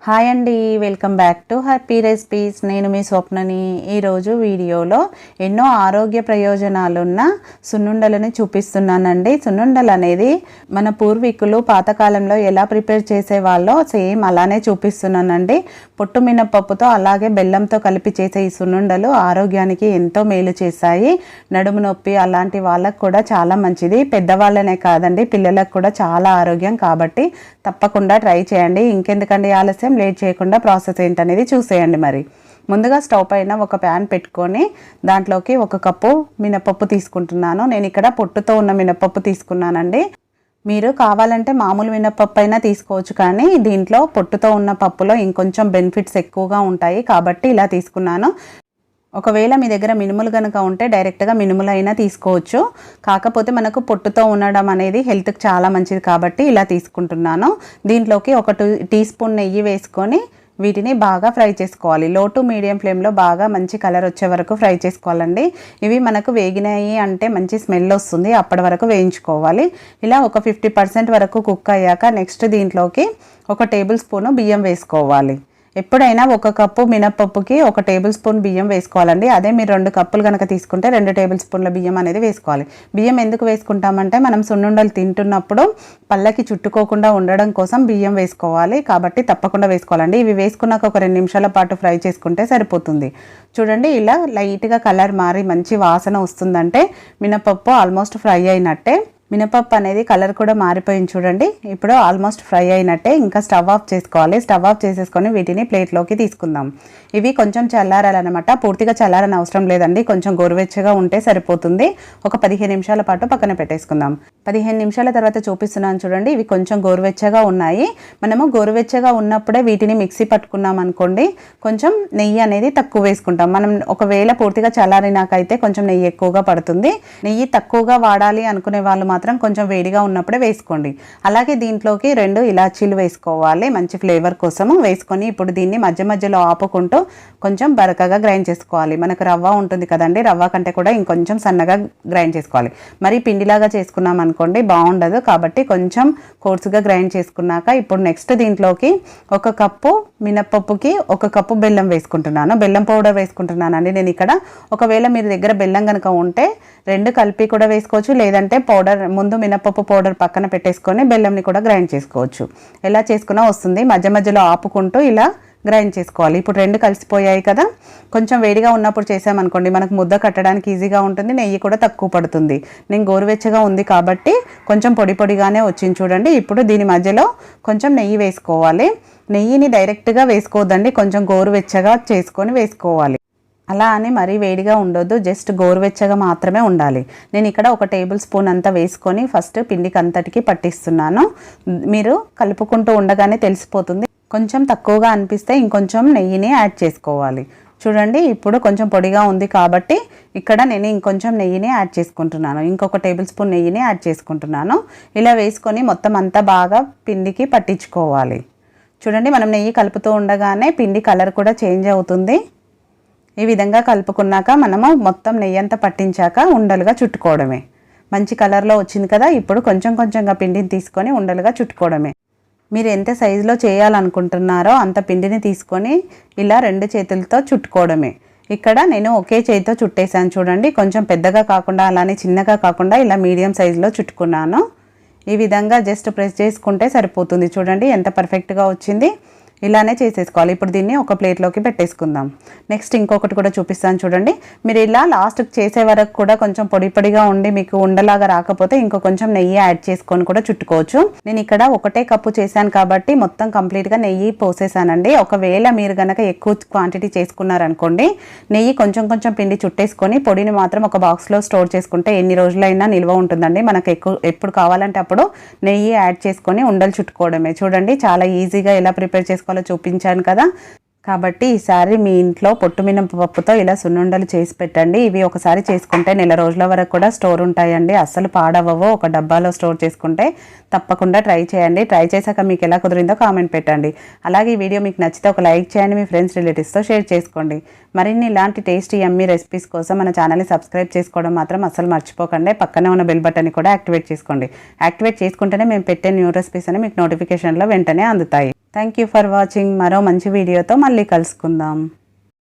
Hi అండి, welcome back to happy recipes. నేను మీ స్వప్నని. ఈరోజు వీడియోలో ఎన్నో ఆరోగ్య ప్రయోజనాలున్న సున్నుండలని చూపిస్తున్నానండి. సున్నుండలు అనేది మన పూర్వీకులు పాతకాలంలో ఎలా ప్రిపేర్ చేసేవాళ్ళో సేమ్ అలానే చూపిస్తున్నానండి. పొట్టు మినపప్పుతో అలాగే బెల్లంతో కలిపి చేసే ఈ సున్నుండలు ఆరోగ్యానికి ఎంతో మేలు చేస్తాయి. నడుము నొప్పి అలాంటి వాళ్ళకు కూడా చాలా మంచిది. పెద్దవాళ్ళనే కాదండి, పిల్లలకు కూడా చాలా ఆరోగ్యం. కాబట్టి తప్పకుండా ట్రై చేయండి. ఇంకెందుకండి ఆలస్యం, లేట్ చేయకుండా ప్రాసెస్ ఏంటనేది చూసేయండి. మరి ముందుగా స్టవ్ పైన ఒక ప్యాన్ పెట్టుకొని దాంట్లోకి 1 కప్పు మినపప్పు తీసుకుంటున్నాను. నేను ఇక్కడ పొట్టుతో ఉన్న మినపప్పు తీసుకున్నానండి. మీరు కావాలంటే మామూలు మినపప్పు అయినా తీసుకోవచ్చు, కానీ దీంట్లో పొట్టుతో ఉన్న పప్పులో ఇంకొంచెం బెనిఫిట్స్ ఎక్కువగా ఉంటాయి కాబట్టి ఇలా తీసుకున్నాను. ఒకవేళ మీ దగ్గర మినుములు కనుక ఉంటే డైరెక్ట్గా మినుములు అయినా తీసుకోవచ్చు. కాకపోతే మనకు పొట్టుతో ఉండడం అనేది హెల్త్కి చాలా మంచిది కాబట్టి ఇలా తీసుకుంటున్నాను. దీంట్లోకి 1 టీ స్పూన్ నెయ్యి వేసుకొని వీటిని బాగా ఫ్రై చేసుకోవాలి. లో టు మీడియం ఫ్లేమ్లో బాగా మంచి కలర్ వచ్చే వరకు ఫ్రై చేసుకోవాలండి. ఇవి మనకు వేగినాయి అంటే మంచి స్మెల్ వస్తుంది, అప్పటి వరకు వేయించుకోవాలి. ఇలా ఒక 50% వరకు కుక్ అయ్యాక నెక్స్ట్ దీంట్లోకి 1 టేబుల్ స్పూను బియ్యం వేసుకోవాలి. ఎప్పుడైనా 1 కప్పు మినపప్పుకి 1 టేబుల్ స్పూన్ బియ్యం వేసుకోవాలండి. అదే మీరు 2 కప్పులు కనుక తీసుకుంటే 2 టేబుల్ స్పూన్ల బియ్యం అనేది వేసుకోవాలి. బియ్యం ఎందుకు వేసుకుంటామంటే మనం సున్నుండలు తింటున్నప్పుడు పళ్ళకి చుట్టుకోకుండా ఉండడం కోసం బియ్యం వేసుకోవాలి. కాబట్టి తప్పకుండా వేసుకోవాలండి. ఇవి వేసుకున్నాక ఒక 2 నిమిషాల పాటు ఫ్రై చేసుకుంటే సరిపోతుంది. చూడండి, ఇలా లైట్గా కలర్ మారి మంచి వాసన వస్తుందంటే మినపప్పు ఆల్మోస్ట్ ఫ్రై అయినట్టే. మినపప్పు అనేది కలర్ కూడా మారిపోయింది చూడండి. ఇప్పుడు ఆల్మోస్ట్ ఫ్రై అయినట్టే. ఇంకా స్టవ్ ఆఫ్ చేసుకోవాలి. స్టవ్ ఆఫ్ చేసేసుకొని వీటిని ప్లేట్లోకి తీసుకుందాం. ఇవి కొంచెం చల్లారాలన్నమాట. పూర్తిగా చల్లారని అవసరం లేదండి, కొంచెం గోరువెచ్చగా ఉంటే సరిపోతుంది. ఒక 15 నిమిషాల పాటు పక్కన పెట్టేసుకుందాం. 15 నిమిషాల తర్వాత చూపిస్తున్నాను చూడండి. ఇవి కొంచెం గోరువెచ్చగా ఉన్నాయి. మనము గోరువెచ్చగా ఉన్నప్పుడే వీటిని మిక్సీ పట్టుకున్నాం అనుకోండి, కొంచెం నెయ్యి అనేది తక్కువ వేసుకుంటాం. మనం ఒకవేళ పూర్తిగా చల్లారినాకైతే కొంచెం నెయ్యి ఎక్కువగా పడుతుంది. నెయ్యి తక్కువగా వాడాలి అనుకునే వాళ్ళు మాత్రం కొంచెం వేడిగా ఉన్నప్పుడే వేసుకోండి. అలాగే దీంట్లోకి 2 ఇలాచీలు వేసుకోవాలి, మంచి ఫ్లేవర్ కోసము వేసుకొని ఇప్పుడు దీన్ని మధ్య మధ్యలో ఆపుకుంటూ కొంచెం బరకగా గ్రైండ్ చేసుకోవాలి. మనకు రవ్వ ఉంటుంది కదండి, రవ్వ కంటే కూడా ఇంకొంచెం సన్నగా గ్రైండ్ చేసుకోవాలి. మరి పిండిలాగా చేసుకున్నాం అనుకోండి బాగుండదు, కాబట్టి కొంచెం కోర్సుగా గ్రైండ్ చేసుకున్నాక ఇప్పుడు నెక్స్ట్ దీంట్లోకి 1 కప్పు మినపప్పుకి 1 కప్పు బెల్లం వేసుకుంటున్నాను. బెల్లం పౌడర్ వేసుకుంటున్నానండి నేను ఇక్కడ. ఒకవేళ మీరు దగ్గర బెల్లం కనుక ఉంటే 2 కలిపి కూడా వేసుకోవచ్చు, లేదంటే పౌడర్ ముందు మినపప్పు పౌడర్ పక్కన పెట్టేసుకొని బెల్లంని కూడా గ్రైండ్ చేసుకోవచ్చు. ఎలా చేసుకున్నా వస్తుంది. మధ్య మధ్యలో ఆపుకుంటూ ఇలా గ్రైండ్ చేసుకోవాలి. ఇప్పుడు 2 కలిసిపోయాయి కదా. కొంచెం వేడిగా ఉన్నప్పుడు చేసామనుకోండి మనకు ముద్ద కట్టడానికి ఈజీగా ఉంటుంది, నెయ్యి కూడా తక్కువ పడుతుంది. నేను గోరువెచ్చగా ఉంది కాబట్టి కొంచెం పొడి పొడిగానే వచ్చింది చూడండి. ఇప్పుడు దీని మధ్యలో కొంచెం నెయ్యి వేసుకోవాలి. నెయ్యిని డైరెక్ట్గా వేసుకోవద్దండి, కొంచెం గోరువెచ్చగా చేసుకొని వేసుకోవాలి. అలా అని మరీ వేడిగా ఉండొద్దు, జస్ట్ గోరువెచ్చగా మాత్రమే ఉండాలి. నేను ఇక్కడ 1 టేబుల్ స్పూన్ అంతా వేసుకొని ఫస్ట్ పిండికి అంతటికి పట్టిస్తున్నాను. మీరు కలుపుకుంటూ ఉండగానే తెలిసిపోతుంది. కొంచెం తక్కువగా అనిపిస్తే ఇంకొంచెం నెయ్యిని యాడ్ చేసుకోవాలి. చూడండి, ఇప్పుడు కొంచెం పొడిగా ఉంది కాబట్టి ఇక్కడ నేను ఇంకొంచెం నెయ్యిని యాడ్ చేసుకుంటున్నాను. ఇంకొక టేబుల్ స్పూన్ నెయ్యిని యాడ్ చేసుకుంటున్నాను. ఇలా వేసుకొని మొత్తం అంతా బాగా పిండికి పట్టించుకోవాలి. చూడండి, మనం నెయ్యి కలుపుతూ ఉండగానే పిండి కలర్ కూడా చేంజ్ అవుతుంది. ఈ విధంగా కలుపుకున్నాక మనము మొత్తం నెయ్యి అంతా పట్టించాక ఉండలుగా చుట్టుకోవడమే. మంచి కలర్లో వచ్చింది కదా. ఇప్పుడు కొంచెం కొంచెంగా పిండిని తీసుకొని ఉండలుగా చుట్టుకోవడమే. మీరు ఎంత సైజులో చేయాలనుకుంటున్నారో అంత పిండిని తీసుకొని ఇలా 2 చేతులతో చుట్టుకోవడమే. ఇక్కడ నేను ఒకే చేతితో చుట్టేసాను చూడండి. కొంచెం పెద్దగా కాకుండా అలానే చిన్నగా కాకుండా ఇలా మీడియం సైజులో చుట్టుకున్నాను. ఈ విధంగా జస్ట్ ప్రెస్ చేసుకుంటే సరిపోతుంది. చూడండి ఎంత పర్ఫెక్ట్గా వచ్చింది. ఇలానే చేసేసుకోవాలి. ఇప్పుడు దీన్ని ఒక ప్లేట్లోకి పెట్టేసుకుందాం. నెక్స్ట్ ఇంకొకటి కూడా చూపిస్తాను చూడండి. మీరు ఇలా లాస్ట్కి చేసే వరకు కూడా కొంచెం పొడి పొడిగా ఉండి మీకు ఉండలాగా రాకపోతే ఇంకో కొంచెం నెయ్యి యాడ్ చేసుకొని కూడా చుట్టుకోవచ్చు. నేను ఇక్కడ 1 కప్పు చేశాను కాబట్టి మొత్తం కంప్లీట్గా నెయ్యి పోసేసానండి. ఒకవేళ మీరు కనుక ఎక్కువ క్వాంటిటీ చేసుకున్నారనుకోండి, నెయ్యి కొంచెం కొంచెం పిండి చుట్టేసుకొని పొడిని మాత్రం ఒక బాక్స్లో స్టోర్ చేసుకుంటే ఎన్ని రోజులైనా నిల్వ ఉంటుందండి. మనకు ఎప్పుడు కావాలంటే అప్పుడు నెయ్యి యాడ్ చేసుకొని ఉండలు చుట్టుకోవడమే. చూడండి, చాలా ఈజీగా ఎలా ప్రిపేర్ చేసుకోవాలో చూపించాను కదా. కాబట్టి ఈసారి మీ ఇంట్లో పొట్టు మినపప్పుతో ఇలా సున్నుండలు చేసి పెట్టండి. ఇవి ఒకసారి చేసుకుంటే నెల రోజుల వరకు కూడా స్టోర్ ఉంటాయండి, అస్సలు పాడవవు. ఒక డబ్బాలో స్టోర్ చేసుకుంటే తప్పకుండా ట్రై చేయండి. ట్రై చేశాక మీకు ఎలా కుదిరిందో కామెంట్ పెట్టండి. అలాగే ఈ వీడియో మీకు నచ్చితే ఒక లైక్ చేయండి, మీ ఫ్రెండ్స్ రిలేటివ్స్తో షేర్ చేసుకోండి. మరిన్ని ఇలాంటి టేస్టీ యమ్మీ రెసిపీస్ కోసం మన ఛానల్ని సబ్స్క్రైబ్ చేసుకోవడం మాత్రం అస్సలు మర్చిపోకండి. పక్కనే ఉన్న బెల్ బటన్ని కూడా యాక్టివేట్ చేసుకోండి. యాక్టివేట్ చేసుకుంటేనే మేము పెట్టే న్యూ రెసిపీస్ అని మీకు నోటిఫికేషన్లో వెంటనే అందుతాయి. Thank you for watching. మరో మంచి వీడియోతో మళ్ళీ కలుసుకుందాం.